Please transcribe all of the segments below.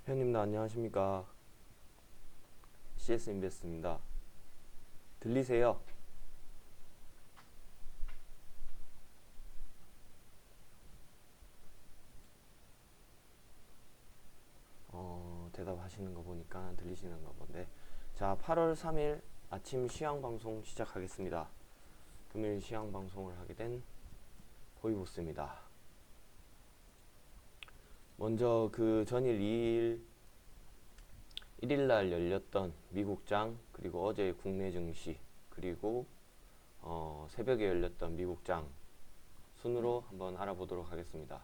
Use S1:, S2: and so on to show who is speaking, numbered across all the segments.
S1: 회원님들 안녕하십니까? CS 인베스트입니다. 들리세요? 대답하시는 거 보니까 들리시는 거 본데. 자, 8월 3일 아침 시황 방송 시작하겠습니다. 금일 시황 방송을 하게 된 호이보스입니다. 먼저 그 전일 1일날 열렸던 미국장, 그리고 어제 국내 증시, 그리고 새벽에 열렸던 미국장 순으로 한번 알아보도록 하겠습니다.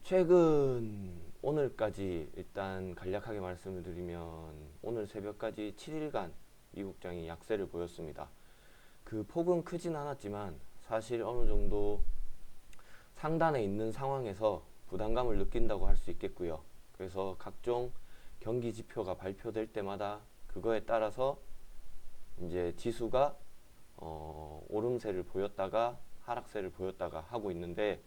S1: 최근 오늘까지 일단 간략하게 말씀을 드리면 오늘 새벽까지 7일간 미국장이 약세를 보였습니다. 그 폭은 크진 않았지만 사실 어느 정도 상단에 있는 상황에서 부담감을 느낀다고 할 수 있겠고요. 그래서 각종 경기 지표가 발표될 때마다 그거에 따라서 이제 지수가 오름세를 보였다가 하락세를 보였다가 하고 있는데,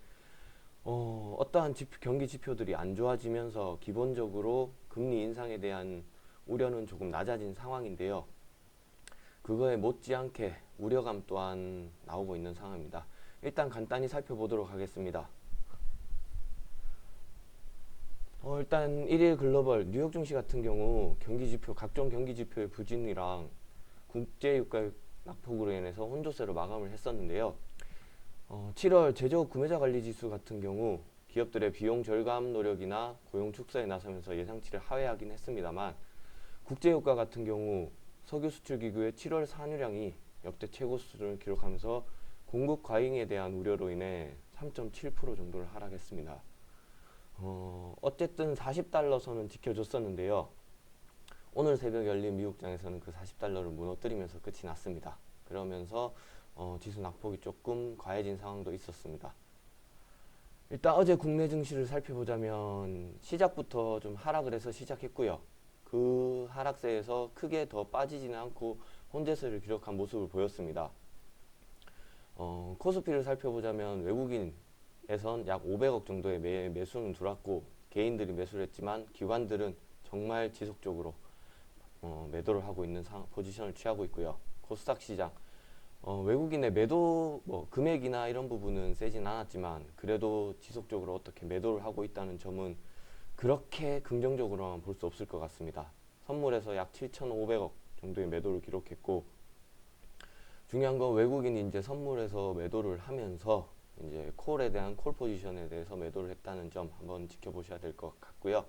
S1: 어떠한 경기 지표들이 안 좋아지면서 기본적으로 금리 인상에 대한 우려는 조금 낮아진 상황인데요. 그거에 못지않게 우려감 또한 나오고 있는 상황입니다. 일단 간단히 살펴보도록 하겠습니다. 일단 1일 글로벌 뉴욕 증시 같은 경우 경기지표, 각종 경기지표의 부진이랑 국제유가 낙폭으로 인해서 혼조세로 마감을 했었는데요. 7월 제조업 구매자 관리 지수 같은 경우 기업들의 비용 절감 노력이나 고용 축소에 나서면서 예상치를 하회하긴 했습니다만, 국제유가 같은 경우 석유 수출 기구의 7월 산유량이 역대 최고 수준을 기록하면서 공급 과잉에 대한 우려로 인해 3.7% 정도를 하락했습니다. 어쨌든 40달러 선은 지켜줬었는데요. 오늘 새벽 열린 미국장에서는 그 40달러를 무너뜨리면서 끝이 났습니다. 그러면서 지수 낙폭이 조금 과해진 상황도 있었습니다. 일단 어제 국내 증시를 살펴보자면 시작부터 좀 하락을 해서 시작했고요. 그 하락세에서 크게 더 빠지지는 않고 혼재세를 기록한 모습을 보였습니다. 코스피를 살펴보자면 외국인에선 약 500억 정도의 매수는 들어왔고, 개인들이 매수를 했지만 기관들은 정말 지속적으로 매도를 하고 있는 포지션을 취하고 있고요. 코스닥 시장 외국인의 매도 금액이나 이런 부분은 세진 않았지만 그래도 지속적으로 어떻게 매도를 하고 있다는 점은 그렇게 긍정적으로만 볼 수 없을 것 같습니다. 선물에서 약 7,500억 정도의 매도를 기록했고, 중요한 건 외국인이 이제 선물에서 매도를 하면서 이제 콜에 대한 콜 포지션에 대해서 매도를 했다는 점 한번 지켜보셔야 될 것 같고요.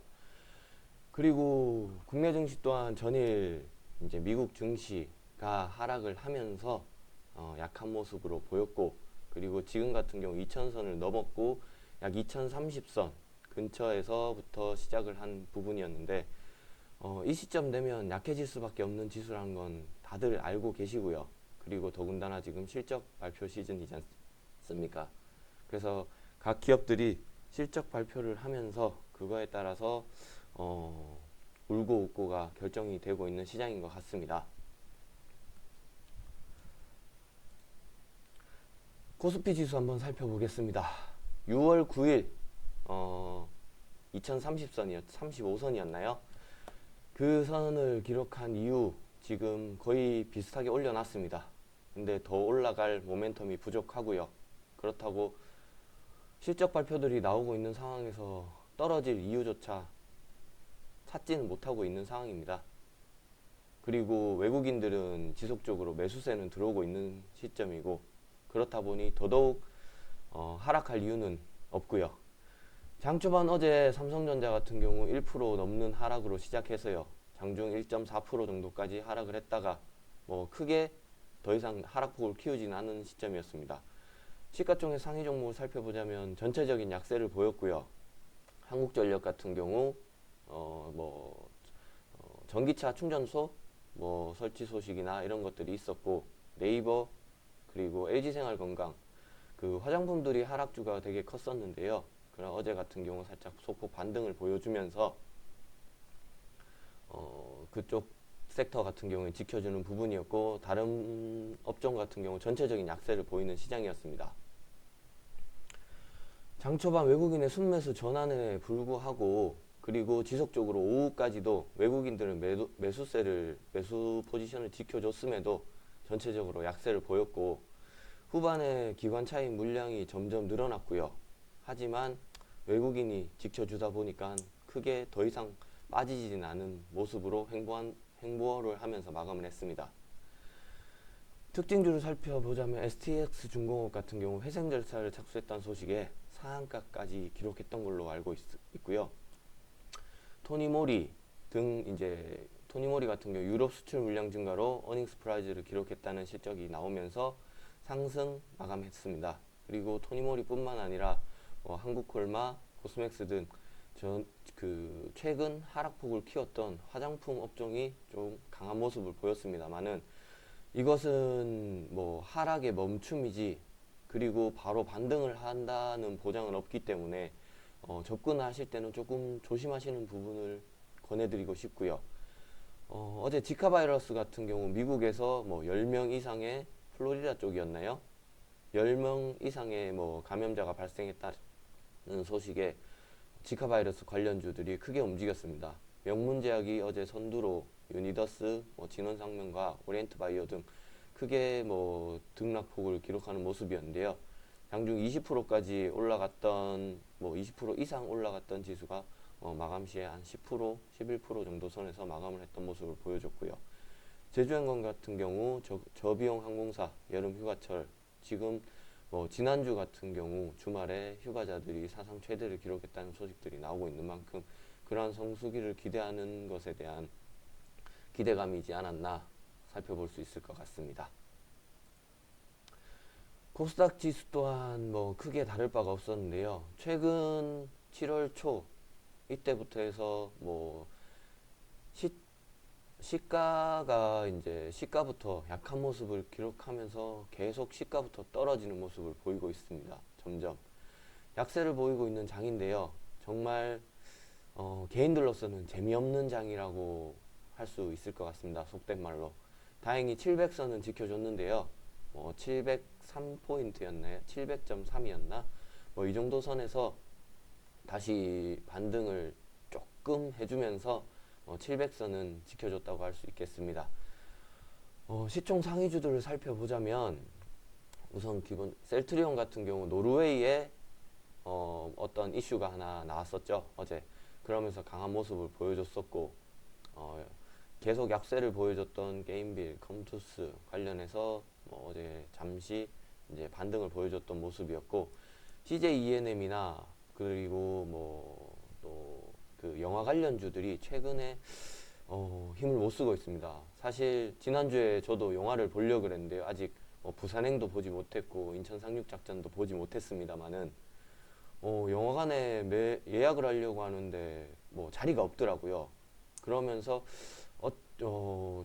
S1: 그리고 국내 증시 또한 전일 이제 미국 증시가 하락을 하면서 약한 모습으로 보였고, 그리고 지금 같은 경우 2000선을 넘었고 약 2030선 근처에서부터 시작을 한 부분이었는데, 이 시점 되면 약해질 수밖에 없는 지수라는 건 다들 알고 계시고요. 그리고 더군다나 지금 실적 발표 시즌이지 않습니까? 그래서 각 기업들이 실적 발표를 하면서 그거에 따라서 울고 웃고가 결정이 되고 있는 시장인 것 같습니다. 코스피 지수 한번 살펴보겠습니다. 6월 9일 2030선이었 35선이었나요? 그 선을 기록한 이후 지금 거의 비슷하게 올려놨습니다. 근데 더 올라갈 모멘텀이 부족하고요. 그렇다고 실적 발표들이 나오고 있는 상황에서 떨어질 이유조차 찾지는 못하고 있는 상황입니다. 그리고 외국인들은 지속적으로 매수세는 들어오고 있는 시점이고, 그렇다 보니 더더욱 하락할 이유는 없고요. 장 초반 어제 삼성전자 같은 경우 1% 넘는 하락으로 시작해서요, 장중 1.4% 정도까지 하락을 했다가 크게 더 이상 하락폭을 키우지는 않은 시점이었습니다. 시가총액 상위 종목을 살펴보자면 전체적인 약세를 보였고요. 한국전력 같은 경우 전기차 충전소 설치 소식이나 이런 것들이 있었고, 네이버 그리고 LG생활건강 그 화장품들이 하락주가 되게 컸었는데요. 그럼 어제 같은 경우 살짝 소폭 반등을 보여주면서 그쪽 섹터 같은 경우에 지켜주는 부분이었고, 다른 업종 같은 경우 전체적인 약세를 보이는 시장이었습니다. 장 초반 외국인의 순매수 전환에 불구하고 그리고 지속적으로 오후까지도 외국인들은 매수 포지션을 지켜줬음에도 전체적으로 약세를 보였고, 후반에 기관 차익 물량이 점점 늘어났고요. 하지만 외국인이 지켜주다 보니까 크게 더 이상 빠지지는 않은 모습으로 행보를 하면서 마감을 했습니다. 특징주를 살펴보자면 STX중공업 같은 경우 회생 절차를 착수했다는 소식에 상한가까지 기록했던 걸로 알고 있고요. 토니모리 같은 경우 유럽 수출 물량 증가로 어닝 스프라이즈를 기록했다는 실적이 나오면서 상승 마감했습니다. 그리고 토니모리뿐만 아니라 한국콜마, 코스맥스 등 최근 하락폭을 키웠던 화장품 업종이 좀 강한 모습을 보였습니다만은, 이것은 하락의 멈춤이지 그리고 바로 반등을 한다는 보장은 없기 때문에 접근하실 때는 조금 조심하시는 부분을 권해드리고 싶고요. 어제 지카 바이러스 같은 경우 미국에서 10명 이상의 플로리다 쪽이었나요? 10명 이상의 감염자가 발생했다는 소식에 지카 바이러스 관련주들이 크게 움직였습니다. 명문제약이 어제 선두로 유니더스, 진원상면과 오리엔트 바이오 등 크게 등락폭을 기록하는 모습이었는데요. 장중 20%까지 올라갔던 20% 이상 올라갔던 지수가 마감 시에 한 10%, 11% 정도 선에서 마감을 했던 모습을 보여줬고요. 제주행건 같은 경우 저비용 항공사 여름 휴가철, 지금 지난주 같은 경우 주말에 휴가자들이 사상 최대를 기록했다는 소식들이 나오고 있는 만큼 그러한 성수기를 기대하는 것에 대한 기대감이지 않았나 살펴볼 수 있을 것 같습니다. 코스닥 지수 또한 크게 다를 바가 없었는데요. 최근 7월 초 이때부터 해서 시가부터 약한 모습을 기록하면서 계속 시가부터 떨어지는 모습을 보이고 있습니다. 점점 약세를 보이고 있는 장인데요. 정말 개인들로서는 재미없는 장이라고 할 수 있을 것 같습니다. 속된 말로. 다행히 700선은 지켜줬는데요. 703포인트였나요? 700.3이었나? 이 정도 선에서 다시 반등을 조금 해주면서 700선은 지켜줬다고 할 수 있겠습니다. 시총 상위주들을 살펴보자면 우선 셀트리온 같은 경우 노르웨이에 어떤 이슈가 하나 나왔었죠, 어제. 그러면서 강한 모습을 보여줬었고, 계속 약세를 보여줬던 게임빌, 컴투스 관련해서 어제 잠시 이제 반등을 보여줬던 모습이었고, CJ ENM이나 그리고 또 그 영화 관련주들이 최근에 힘을 못 쓰고 있습니다. 사실 지난주에 저도 영화를 보려고 그랬는데요. 아직 부산행도 보지 못했고 인천 상륙작전도 보지 못했습니다만은 영화관에 예약을 하려고 하는데 자리가 없더라고요. 그러면서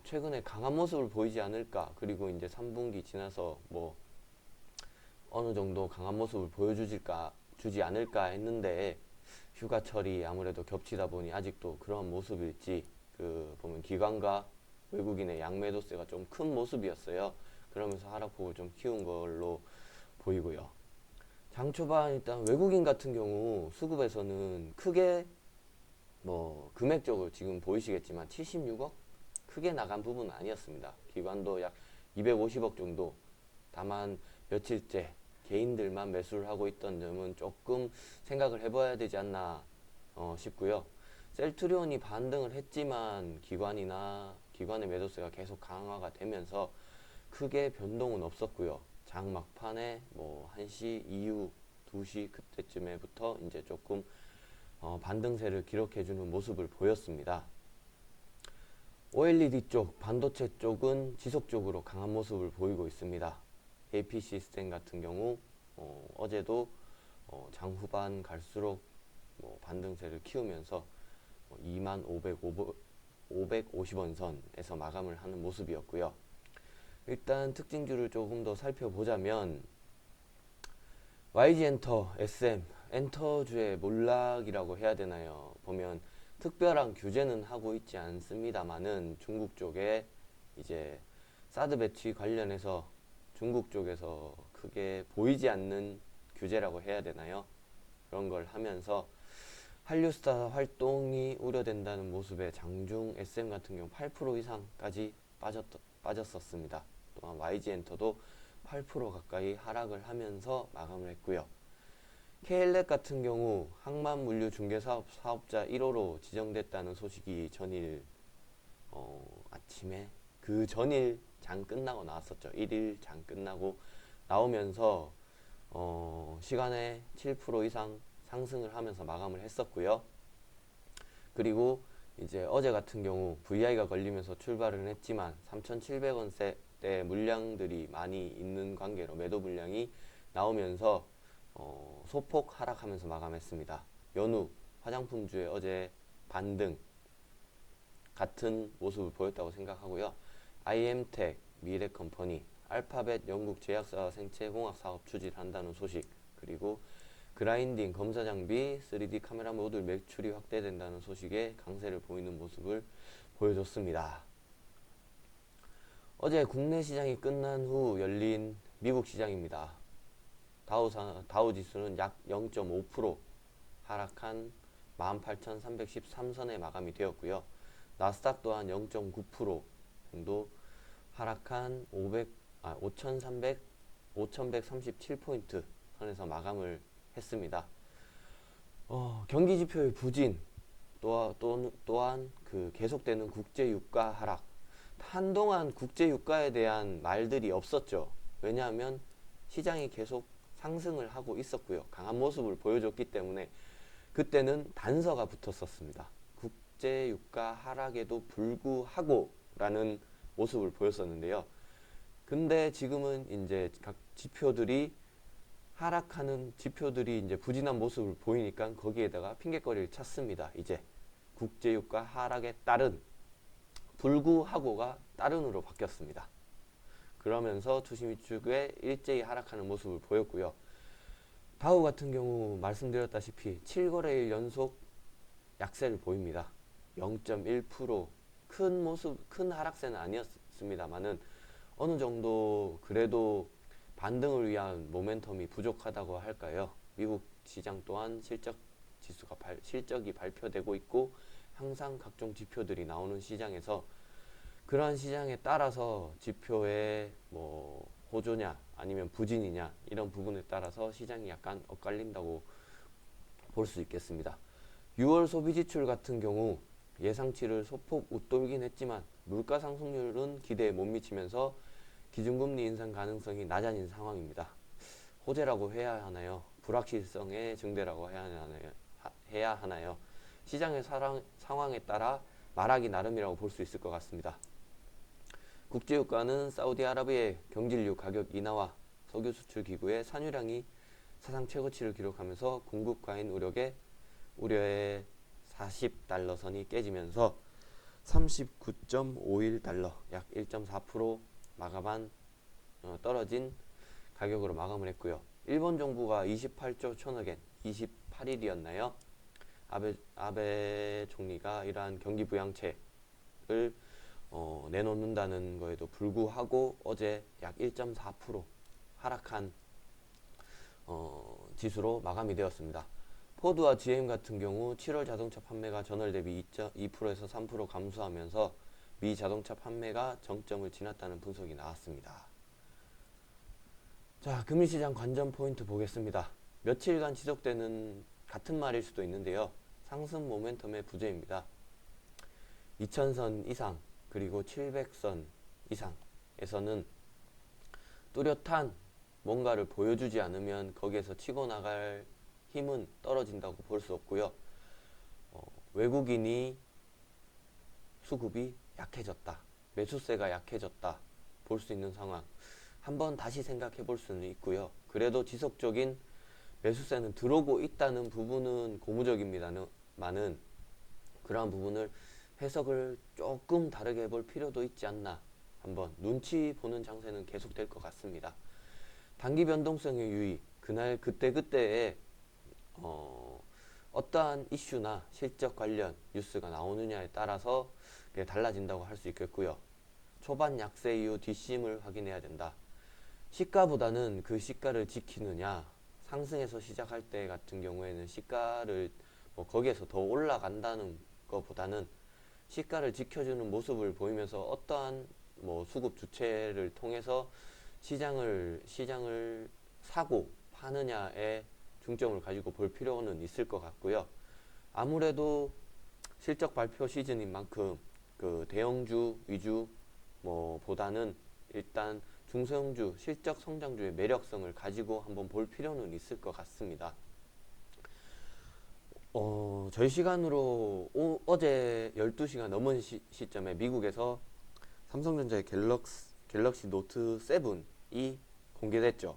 S1: 최근에 강한 모습을 보이지 않을까, 그리고 이제 3분기 지나서 어느 정도 강한 모습을 주지 않을까 했는데, 휴가철이 아무래도 겹치다 보니 아직도 그런 모습일지, 보면 기관과 외국인의 양매도세가 좀 큰 모습이었어요. 그러면서 하락폭을 좀 키운 걸로 보이고요. 장 초반 일단 외국인 같은 경우 수급에서는 크게 금액적으로 지금 보이시겠지만 76억? 크게 나간 부분은 아니었습니다. 기관도 약 250억 정도. 다만 며칠째 개인들만 매수를 하고 있던 점은 조금 생각을 해봐야 되지 않나 싶고요. 셀트리온이 반등을 했지만 기관의 매도세가 계속 강화가 되면서 크게 변동은 없었고요. 장 막판에 1시 이후 2시 그때쯤에부터 이제 조금 반등세를 기록해주는 모습을 보였습니다. OLED 쪽, 반도체 쪽은 지속적으로 강한 모습을 보이고 있습니다. AP 시스템 같은 경우 어제도 장 후반 갈수록 반등세를 키우면서 25,550원 선에서 마감을 하는 모습이었고요. 일단 특징주를 조금 더 살펴보자면 YG엔터, SM, 엔터주의 몰락이라고 해야 되나요? 보면 특별한 규제는 하고 있지 않습니다만은 중국 쪽에 이제 사드 배치 관련해서 중국 쪽에서 크게 보이지 않는 규제라고 해야 되나요? 그런 걸 하면서 한류스타 활동이 우려된다는 모습에 장중 SM 같은 경우 8% 이상까지 빠졌었습니다. 또한 YG엔터도 8% 가까이 하락을 하면서 마감을 했고요. KLX 같은 경우 항만물류 중개사업 사업자 1호로 지정됐다는 소식이 전일 아침에 그 전일 장 끝나고 나왔었죠. 1일 장 끝나고 나오면서 시간에 7% 이상 상승을 하면서 마감을 했었고요. 그리고 이제 어제 같은 경우 VI가 걸리면서 출발을 했지만 3,700원대 물량들이 많이 있는 관계로 매도 물량이 나오면서 소폭 하락하면서 마감했습니다. 연우 화장품주의 어제 반등 같은 모습을 보였다고 생각하고요. IM텍 미래컴퍼니, 알파벳 영국 제약사와 생체공학 사업 추진한다는 소식, 그리고 그라인딩 검사장비 3D 카메라 모듈 매출이 확대된다는 소식에 강세를 보이는 모습을 보여줬습니다. 어제 국내 시장이 끝난 후 열린 미국 시장입니다. 다우 지수는 약 0.5% 하락한 18,313선에 마감이 되었고요. 나스닥 또한 0.9% 정도 하락한 5,137포인트 선에서 마감을 했습니다. 경기 지표의 부진 또한 그 계속되는 국제 유가 하락. 한동안 국제 유가에 대한 말들이 없었죠. 왜냐하면 시장이 계속 상승을 하고 있었고요. 강한 모습을 보여줬기 때문에 그때는 단서가 붙었었습니다. 국제 유가 하락에도 불구하고 라는 모습을 보였었는데요. 근데 지금은 이제 각 지표들이 하락하는 지표들이 이제 부진한 모습을 보이니까 거기에다가 핑계거리를 찾습니다. 이제 국제유가 하락에 따른 불구하고가 따른으로 바뀌었습니다. 그러면서 투심위축에 일제히 하락하는 모습을 보였고요. 다우 같은 경우 말씀드렸다시피 7거래일 연속 약세를 보입니다. 0.1% 큰 하락세는 아니었습니다만은 어느 정도 그래도 반등을 위한 모멘텀이 부족하다고 할까요? 미국 시장 또한 실적이 발표되고 있고 항상 각종 지표들이 나오는 시장에서 그러한 시장에 따라서 지표의 뭐 호조냐 아니면 부진이냐 이런 부분에 따라서 시장이 약간 엇갈린다고 볼 수 있겠습니다. 6월 소비지출 같은 경우 예상치를 소폭 웃돌긴 했지만 물가 상승률은 기대에 못 미치면서 기준금리 인상 가능성이 낮아진 상황입니다. 호재라고 해야 하나요? 불확실성의 증대라고 해야 하나요? 시장의 상황에 따라 말하기 나름이라고 볼 수 있을 것 같습니다. 국제유가는 사우디아라비아의 경질유 가격 인하와 석유 수출 기구의 산유량이 사상 최고치를 기록하면서 공급 과잉 우려의 40달러 선이 깨지면서 39.51달러 약 1.4% 마감한 떨어진 가격으로 마감을 했고요. 일본 정부가 28조 1000억엔 28일이었나요? 아베 총리가 이러한 경기 부양책을 내놓는다는 거에도 불구하고 어제 약 1.4% 하락한 지수로 마감이 되었습니다. 포드와 GM 같은 경우 7월 자동차 판매가 전월 대비 2%에서 3% 감소하면서 미 자동차 판매가 정점을 지났다는 분석이 나왔습니다. 자, 금융시장 관전 포인트 보겠습니다. 며칠간 지속되는 같은 말일 수도 있는데요. 상승 모멘텀의 부재입니다. 2000선 이상 그리고 700선 이상에서는 뚜렷한 뭔가를 보여주지 않으면 거기에서 치고 나갈 힘은 떨어진다고 볼 수 없고요. 외국인이 수급이 약해졌다. 매수세가 약해졌다. 볼 수 있는 상황. 한번 다시 생각해 볼 수는 있고요. 그래도 지속적인 매수세는 들어오고 있다는 부분은 고무적입니다만은 그러한 부분을 해석을 조금 다르게 해볼 필요도 있지 않나. 한번 눈치 보는 장세는 계속될 것 같습니다. 단기 변동성의 유의, 그날 그때그때의 어떠한 이슈나 실적 관련 뉴스가 나오느냐에 따라서 달라진다고 할 수 있겠고요. 초반 약세 이후 뒷심을 확인해야 된다. 시가보다는 그 시가를 지키느냐, 상승에서 시작할 때 같은 경우에는 시가를 뭐 거기에서 더 올라간다는 것보다는 시가를 지켜주는 모습을 보이면서 어떠한 뭐 수급 주체를 통해서 시장을 사고 파느냐에 중점을 가지고 볼 필요는 있을 것 같고요. 아무래도 실적 발표 시즌인 만큼 그 대형주 위주 뭐 보다는 일단 중소형주 실적 성장주의 매력성을 가지고 한번 볼 필요는 있을 것 같습니다. 저희 시간으로 어제 12시가 넘은 시점에 미국에서 삼성전자의 갤럭시 노트 7이 공개됐죠.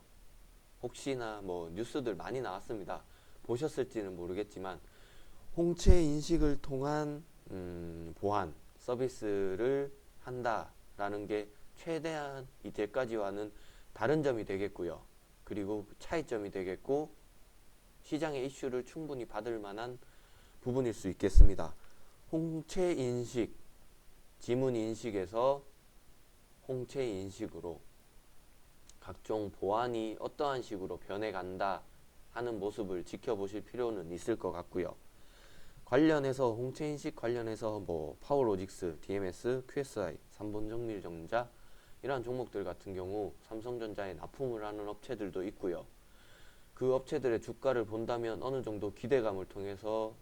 S1: 혹시나 뭐 뉴스들 많이 나왔습니다. 보셨을지는 모르겠지만 홍채 인식을 통한 보안 서비스를 한다라는 게 최대한 이때까지와는 다른 점이 되겠고요. 그리고 차이점이 되겠고 시장의 이슈를 충분히 받을 만한 부분일 수 있겠습니다. 홍채 인식, 지문 인식에서 홍채 인식으로 각종 보안이 어떠한 식으로 변해간다 하는 모습을 지켜보실 필요는 있을 것 같고요. 관련해서 홍채 인식 관련해서 뭐 파워로직스, DMS, QSI, 삼본정밀전자 이러한 종목들 같은 경우 삼성전자에 납품을 하는 업체들도 있고요. 그 업체들의 주가를 본다면 어느 정도 기대감을 통해서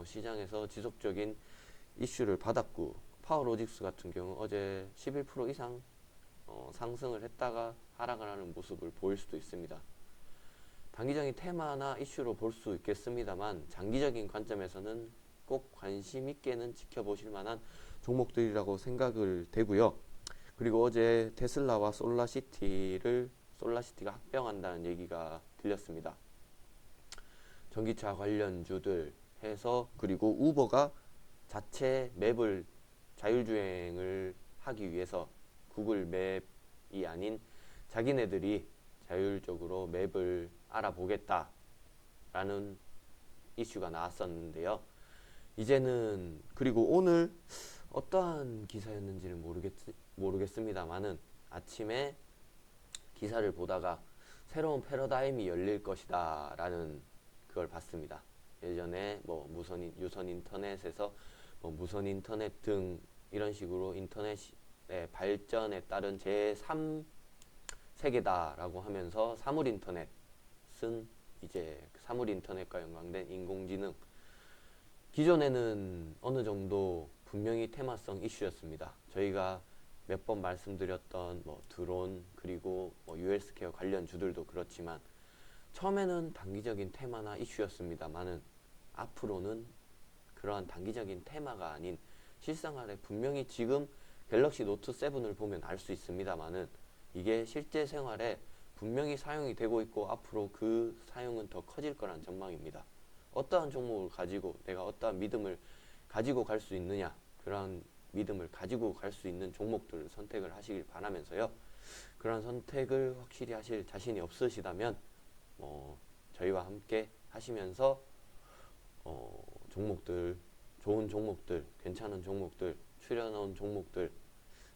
S1: 시장에서 지속적인 이슈를 받았고, 파워로직스 같은 경우 어제 11% 이상 상승을 했다가 하락을 하는 모습을 보일 수도 있습니다. 단기적인 테마나 이슈로 볼 수 있겠습니다만 장기적인 관점에서는 꼭 관심 있게는 지켜보실 만한 종목들이라고 생각을 되고요. 그리고 어제 테슬라와 솔라시티가 합병한다는 얘기가 들렸습니다. 전기차 관련주들 해서, 그리고 우버가 자체 맵을 자율주행을 하기 위해서 구글 맵이 아닌 자기네들이 자율적으로 맵을 알아보겠다라는 이슈가 나왔었는데요. 이제는, 그리고 오늘 어떠한 기사였는지는 모르겠습니다만은 아침에 기사를 보다가 새로운 패러다임이 열릴 것이다 라는 그걸 봤습니다. 예전에 뭐 유선 인터넷에서 뭐 무선 인터넷 등 이런 식으로 인터넷의 발전에 따른 제3 세계다라고 하면서 사물 인터넷은 이제 사물 인터넷과 연관된 인공지능, 기존에는 어느 정도 분명히 테마성 이슈였습니다. 저희가 몇 번 말씀드렸던 뭐 드론, 그리고 뭐 UL스케어 관련 주들도 그렇지만 처음에는 단기적인 테마나 이슈였습니다만은 앞으로는 그러한 단기적인 테마가 아닌 실생활에 분명히 지금 갤럭시 노트 7을 보면 알 수 있습니다만은 이게 실제 생활에 분명히 사용이 되고 있고 앞으로 그 사용은 더 커질 거란 전망입니다. 어떠한 종목을 가지고 내가 어떠한 믿음을 가지고 갈 수 있느냐, 그런 믿음을 가지고 갈 수 있는 종목들을 선택을 하시길 바라면서요. 그런 선택을 확실히 하실 자신이 없으시다면 저희와 함께 하시면서 종목들, 좋은 종목들, 괜찮은 종목들, 추려놓은 종목들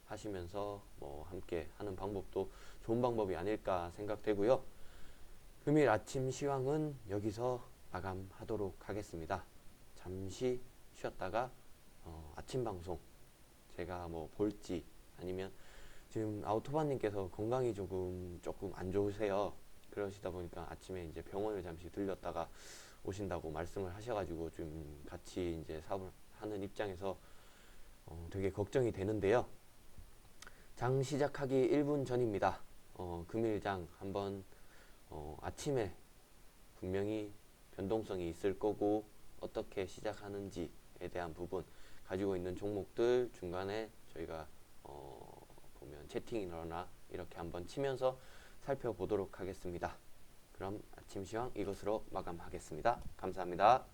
S1: 하시면서 함께 하는 방법도 좋은 방법이 아닐까 생각되고요. 금일 아침 시황은 여기서 마감하도록 하겠습니다. 잠시 쉬었다가 아침 방송 제가 뭐 볼지, 아니면 지금 아우토바님께서 건강이 조금 안 좋으세요. 그러시다 보니까 아침에 이제 병원을 잠시 들렸다가 오신다고 말씀을 하셔가지고 좀 같이 이제 사업을 하는 입장에서 되게 걱정이 되는데요. 장 시작하기 1분 전입니다. 금일장 한번 아침에 분명히 변동성이 있을 거고 어떻게 시작하는지에 대한 부분, 가지고 있는 종목들 중간에 저희가 보면 채팅이나 이렇게 한번 치면서 살펴보도록 하겠습니다. 그럼 아침 시황 이것으로 마감하겠습니다. 감사합니다.